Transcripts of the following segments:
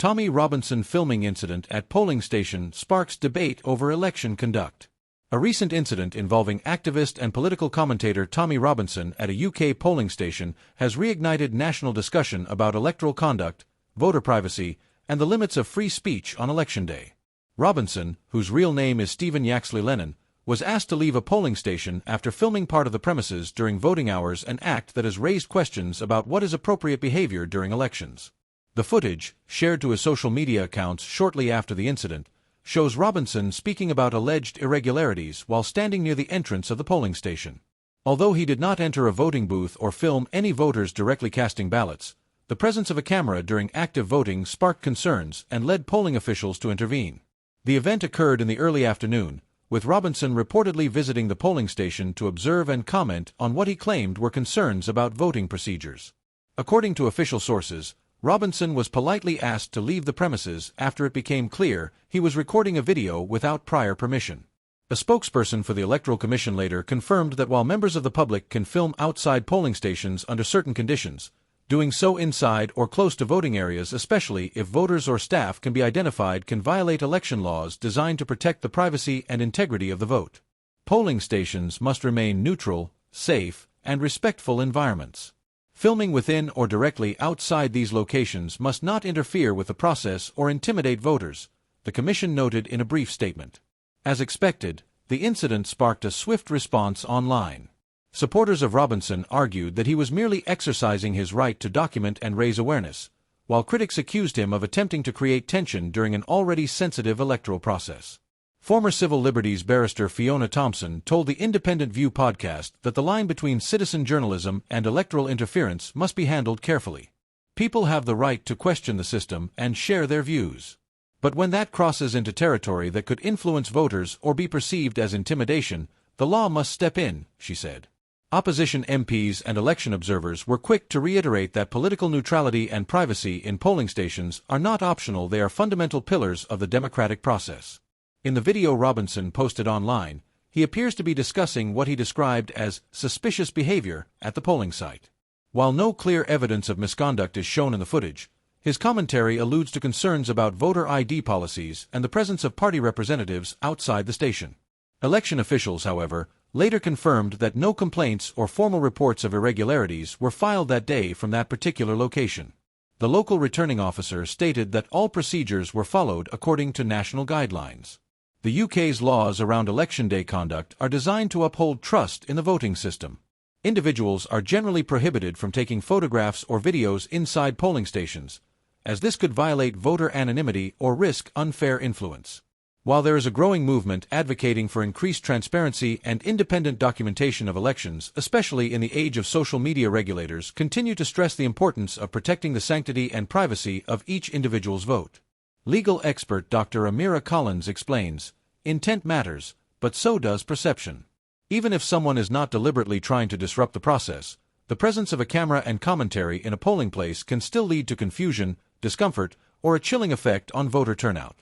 Tommy Robinson filming incident at polling station sparks debate over election conduct. A recent incident involving activist and political commentator Tommy Robinson at a UK polling station has reignited national discussion about electoral conduct, voter privacy, and the limits of free speech on Election Day. Robinson, whose real name is Stephen Yaxley-Lennon, was asked to leave a polling station after filming part of the premises during voting hours, an act that has raised questions about what is appropriate behavior during elections. The footage, shared to his social media accounts shortly after the incident, shows Robinson speaking about alleged irregularities while standing near the entrance of the polling station. Although he did not enter a voting booth or film any voters directly casting ballots, the presence of a camera during active voting sparked concerns and led polling officials to intervene. The event occurred in the early afternoon, with Robinson reportedly visiting the polling station to observe and comment on what he claimed were concerns about voting procedures. According to official sources, Robinson was politely asked to leave the premises after it became clear he was recording a video without prior permission. A spokesperson for the Electoral Commission later confirmed that while members of the public can film outside polling stations under certain conditions, doing so inside or close to voting areas, especially if voters or staff can be identified, can violate election laws designed to protect the privacy and integrity of the vote. Polling stations must remain neutral, safe, and respectful environments. Filming within or directly outside these locations must not interfere with the process or intimidate voters, the Commission noted in a brief statement. As expected, the incident sparked a swift response online. Supporters of Robinson argued that he was merely exercising his right to document and raise awareness, while critics accused him of attempting to create tension during an already sensitive electoral process. Former civil liberties barrister Fiona Thompson told the Independent View podcast that the line between citizen journalism and electoral interference must be handled carefully. People have the right to question the system and share their views. But when that crosses into territory that could influence voters or be perceived as intimidation, the law must step in, she said. Opposition MPs and election observers were quick to reiterate that political neutrality and privacy in polling stations are not optional, they are fundamental pillars of the democratic process. In the video Robinson posted online, he appears to be discussing what he described as suspicious behavior at the polling site. While no clear evidence of misconduct is shown in the footage, his commentary alludes to concerns about voter ID policies and the presence of party representatives outside the station. Election officials, however, later confirmed that no complaints or formal reports of irregularities were filed that day from that particular location. The local returning officer stated that all procedures were followed according to national guidelines. The UK's laws around Election Day conduct are designed to uphold trust in the voting system. Individuals are generally prohibited from taking photographs or videos inside polling stations, as this could violate voter anonymity or risk unfair influence. While there is a growing movement advocating for increased transparency and independent documentation of elections, especially in the age of social media, regulators continue to stress the importance of protecting the sanctity and privacy of each individual's vote. Legal expert Dr. Amira Collins explains, "Intent matters, but so does perception. Even if someone is not deliberately trying to disrupt the process, the presence of a camera and commentary in a polling place can still lead to confusion, discomfort, or a chilling effect on voter turnout."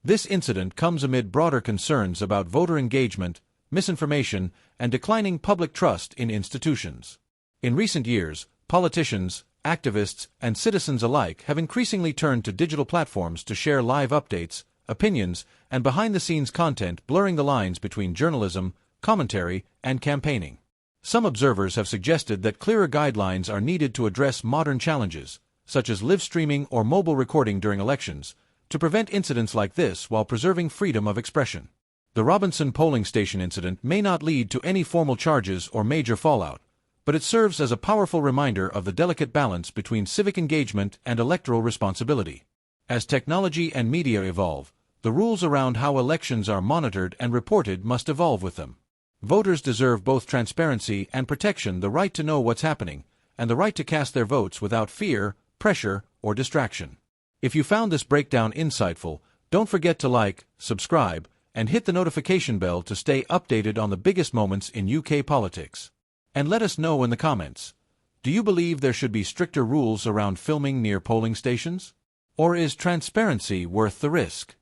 This incident comes amid broader concerns about voter engagement, misinformation, and declining public trust in institutions. In recent years, politicians, activists, and citizens alike have increasingly turned to digital platforms to share live updates, opinions, and behind-the-scenes content, blurring the lines between journalism, commentary, and campaigning. Some observers have suggested that clearer guidelines are needed to address modern challenges, such as live streaming or mobile recording during elections, to prevent incidents like this while preserving freedom of expression. The Robinson polling station incident may not lead to any formal charges or major fallout, but it serves as a powerful reminder of the delicate balance between civic engagement and electoral responsibility. As technology and media evolve, the rules around how elections are monitored and reported must evolve with them. Voters deserve both transparency and protection, the right to know what's happening, and the right to cast their votes without fear, pressure, or distraction. If you found this breakdown insightful, don't forget to like, subscribe, and hit the notification bell to stay updated on the biggest moments in UK politics. And let us know in the comments, do you believe there should be stricter rules around filming near polling stations? Or is transparency worth the risk?